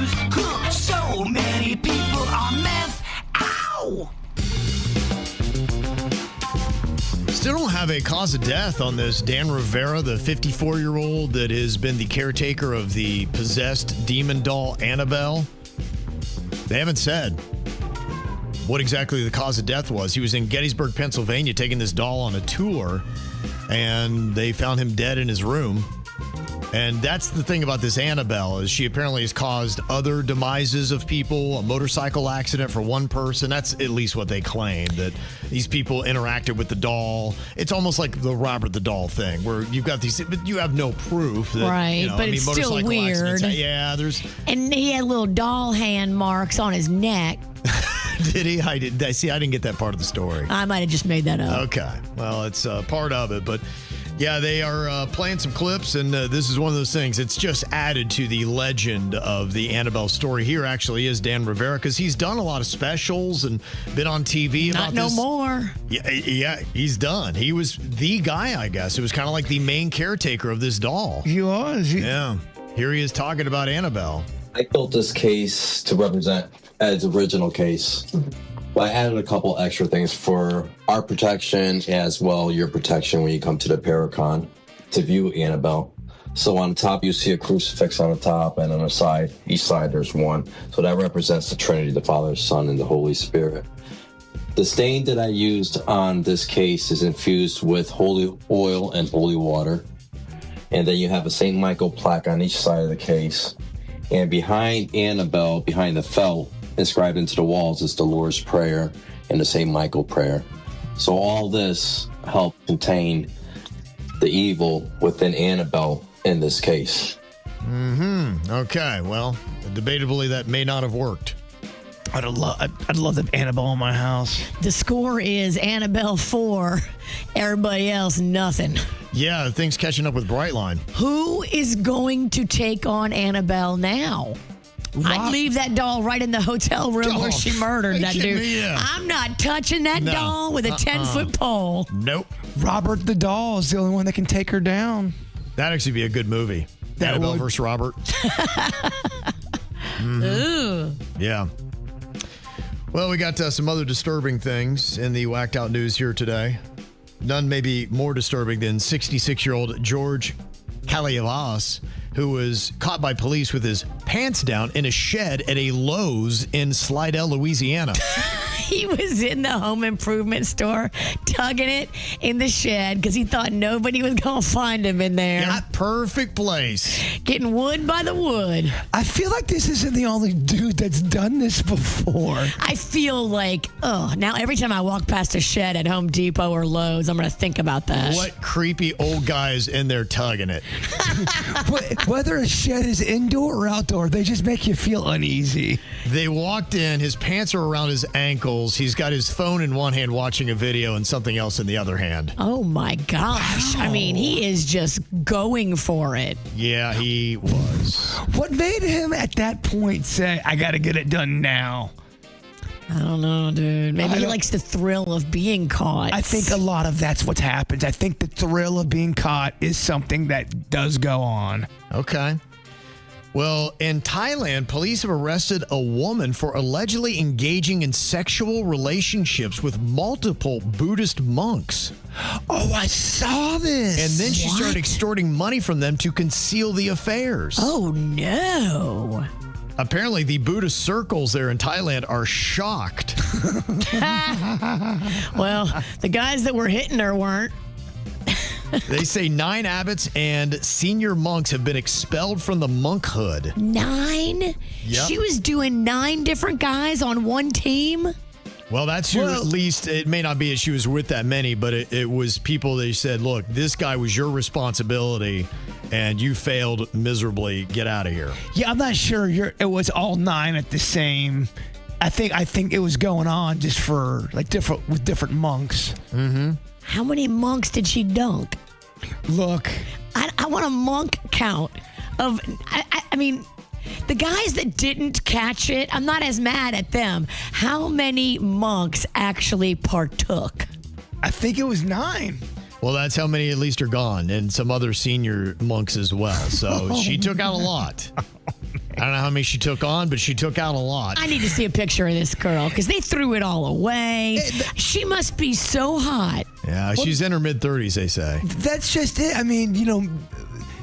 news. So many people on meth. Ow! Still don't have a cause of death on this Dan Rivera, the 54-year-old that has been the caretaker of the possessed demon doll Annabelle. They haven't said what exactly the cause of death was. He was in Gettysburg, Pennsylvania, taking this doll on a tour, and they found him dead in his room. And that's the thing about this Annabelle, is she apparently has caused other demises of people, a motorcycle accident for one person. That's at least what they claim, that these people interacted with the doll. It's almost like the Robert the Doll thing, where you've got these, but you have no proof. That, right, but it's still weird. Yeah, there's... And he had little doll hand marks on his neck. Did he? I didn't get that part of the story. I might have just made that up. Okay. Well, it's part of it, but... Yeah, they are playing some clips, and this is one of those things. It's just added to the legend of the Annabelle story. Here actually is Dan Rivera, because he's done a lot of specials and been on TV about this. Not no more. Yeah, he's done. He was the guy, I guess. It was kind of like the main caretaker of this doll. He was. Yeah. Here he is talking about Annabelle. I built this case to represent Ed's original case. But I added a couple extra things for our protection as well your protection when you come to the Paracon to view Annabelle. So on the top, you see a crucifix on the top, and on the side, each side, there's one. So that represents the Trinity, the Father, Son, and the Holy Spirit. The stain that I used on this case is infused with holy oil and holy water. And then you have a St. Michael plaque on each side of the case. And behind Annabelle, behind the felt, inscribed into the walls is the Lord's Prayer and the St. Michael prayer. So all this helped contain the evil within Annabelle in this case. Okay, well, debatably that may not have worked. I'd love the Annabelle in my house. The score is Annabelle 4, everybody else nothing. Yeah, the thing's catching up with Brightline. Who is going to take on Annabelle now? I'd leave that doll right in the hotel room where she murdered that dude. I'm not touching that doll with a 10-foot pole. Nope. Robert the doll is the only one that can take her down. That'd actually be a good movie. Annabelle versus Robert. Ooh. Yeah. Well, we got some other disturbing things in the whacked out news here today. None may be more disturbing than 66-year-old George Calavas, who was caught by police with his pants down in a shed at a Lowe's in Slidell, Louisiana. He was in the home improvement store, tugging it in the shed because he thought nobody was going to find him in there. Yeah, perfect place. Getting wood by the wood. I feel like this isn't the only dude that's done this before. I feel like, now every time I walk past a shed at Home Depot or Lowe's, I'm going to think about that. What creepy old guy is in there tugging it? Whether a shed is indoor or outdoor, they just make you feel uneasy. They walked in, his pants are around his ankles. He's got his phone in one hand watching a video and something else in the other hand. Oh my gosh. Wow. I mean, he is just going for it. Yeah, he was. What made him at that point say, I got to get it done now? I don't know, dude. Maybe he likes the thrill of being caught. I think a lot of that's what happens. I think the thrill of being caught is something that does go on. Okay. Well, in Thailand, police have arrested a woman for allegedly engaging in sexual relationships with multiple Buddhist monks. Oh, I saw this. And then she started extorting money from them to conceal the affairs. Oh, no. Apparently, the Buddhist circles there in Thailand are shocked. Well, the guys that were hitting her weren't. They say 9 abbots and senior monks have been expelled from the monkhood. 9? Yep. She was doing 9 different guys on one team? Well, that's who, at least, it may not be that she was with that many, but it was people they said, look, this guy was your responsibility and you failed miserably. Get out of here. Yeah, I'm not sure it was all 9 at the same. I think it was going on just for like different monks. Mm-hmm. How many monks did she dunk? Look. I want a monk count of, I mean, the guys that didn't catch it, I'm not as mad at them. How many monks actually partook? I think it was 9. Well, that's how many at least are gone, and some other senior monks as well. So she took out a lot. don't know how many she took on, but she took out a lot. I need to see a picture of this girl because they threw it all away. She must be so hot. Yeah, she's in her mid-30s, they say. That's just it. I mean,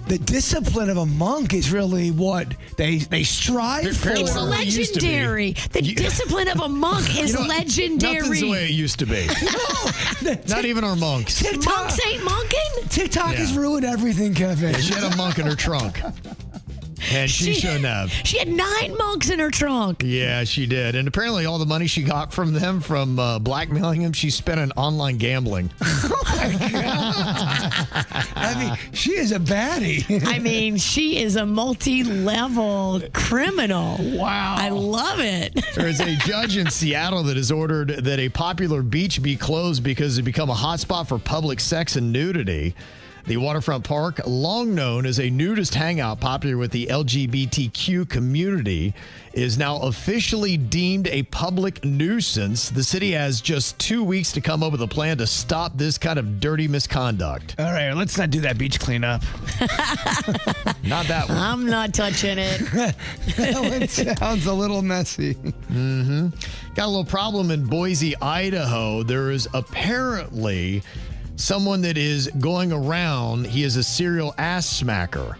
the discipline of a monk is really what they strive for. It's legendary. The discipline of a monk is legendary. Nothing's the way it used to be. Not even our monks. Monks ain't monking? TikTok has ruined everything, Kevin. She had a monk in her trunk. And she shouldn't have. She had 9 monks in her trunk. Yeah, she did. And apparently all the money she got from them, from blackmailing him, she spent on online gambling. Oh, my God. I mean, she is a baddie. I mean, she is a multi-level criminal. Wow. I love it. There is a judge in Seattle that has ordered that a popular beach be closed because it become a hotspot for public sex and nudity. The waterfront park, long known as a nudist hangout popular with the LGBTQ community, is now officially deemed a public nuisance. The city has just 2 weeks to come up with a plan to stop this kind of dirty misconduct. All right, let's not do that beach cleanup. Not that one. I'm not touching it. That one sounds a little messy. Mm-hmm. Got a little problem in Boise, Idaho. There is apparently someone that is going around. He is a serial ass smacker.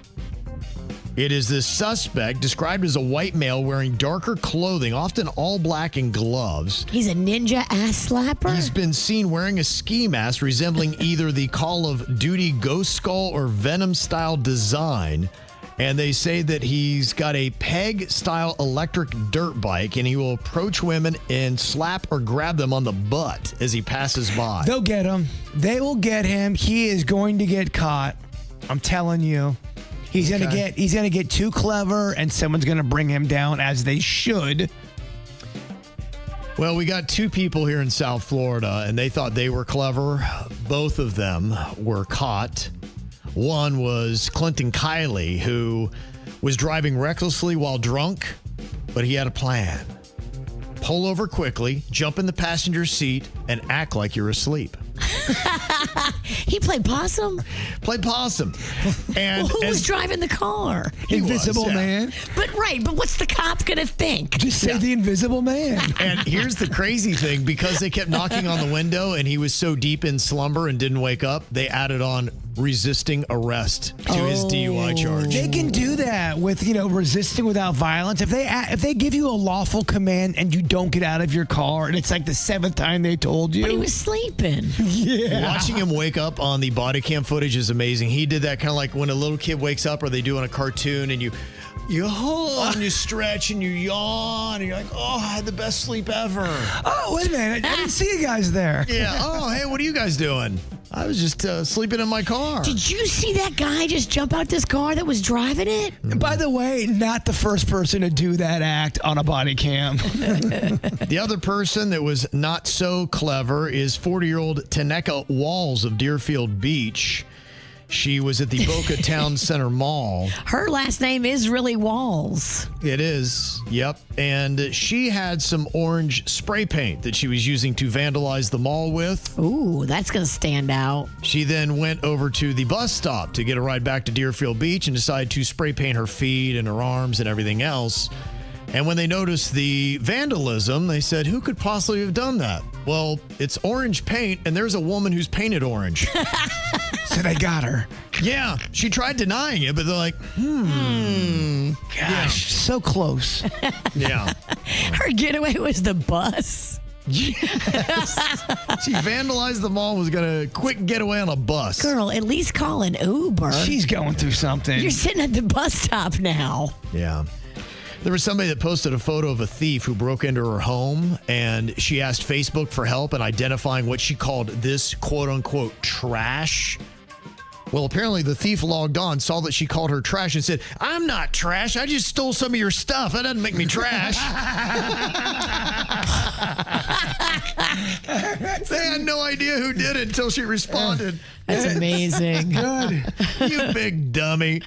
It is this suspect described as a white male wearing darker clothing, often all black, and gloves. He's a ninja ass slapper? He's been seen wearing a ski mask resembling either the Call of Duty Ghost Skull or Venom style design. And they say that he's got a peg-style electric dirt bike, and he will approach women and slap or grab them on the butt as he passes by. They'll get him. They will get him. He is going to get caught. I'm telling you. He's gonna get too clever, and someone's gonna bring him down, as they should. Well, we got 2 people here in South Florida, and they thought they were clever. Both of them were caught. One was Clinton Kiley, who was driving recklessly while drunk, but he had a plan. Pull over quickly, jump in the passenger seat, and act like you're asleep. He played possum? Played possum. And who was driving the car? Invisible Man. But what's the cop going to think? Just say the Invisible Man. And here's the crazy thing, because they kept knocking on the window and he was so deep in slumber and didn't wake up, they added on resisting arrest to his DUI charge. They can do that with, resisting without violence. If they give you a lawful command and you don't get out of your car, and it's like the 7th time they told you. But he was sleeping. Yeah. Watching him wake up on the body cam footage is amazing. He did that kind of like when a little kid wakes up, or they do on a cartoon, and you hold and you stretch and you yawn and you're like, oh, I had the best sleep ever. Oh, wait a minute. I didn't see you guys there. Yeah. Oh, hey, what are you guys doing? I was just sleeping in my car. Did you see that guy just jump out this car that was driving it? By the way, not the first person to do that act on a body cam. The other person that was not so clever is 40-year-old Taneka Walls of Deerfield Beach. She was at the Boca Town Center Mall. Her last name is really Walls. It is, yep. And she had some orange spray paint that she was using to vandalize the mall with. Ooh, that's going to stand out. She then went over to the bus stop to get a ride back to Deerfield Beach and decided to spray paint her feet and her arms and everything else. And when they noticed the vandalism, they said, who could possibly have done that? Well, it's orange paint, and there's a woman who's painted orange. So they got her. Yeah, she tried denying it, but they're like, Gosh, so close. Yeah. Her getaway was the bus. Yes. She vandalized the mall, was going to quick get away on a bus. Girl, at least call an Uber. She's going through something. You're sitting at the bus stop now. Yeah. There was somebody that posted a photo of a thief who broke into her home, and she asked Facebook for help in identifying what she called this quote-unquote trash. Well, apparently the thief logged on, saw that she called her trash, and said, I'm not trash. I just stole some of your stuff. That doesn't make me trash. They had no idea who did it until she responded. That's amazing. Good. You big dummy.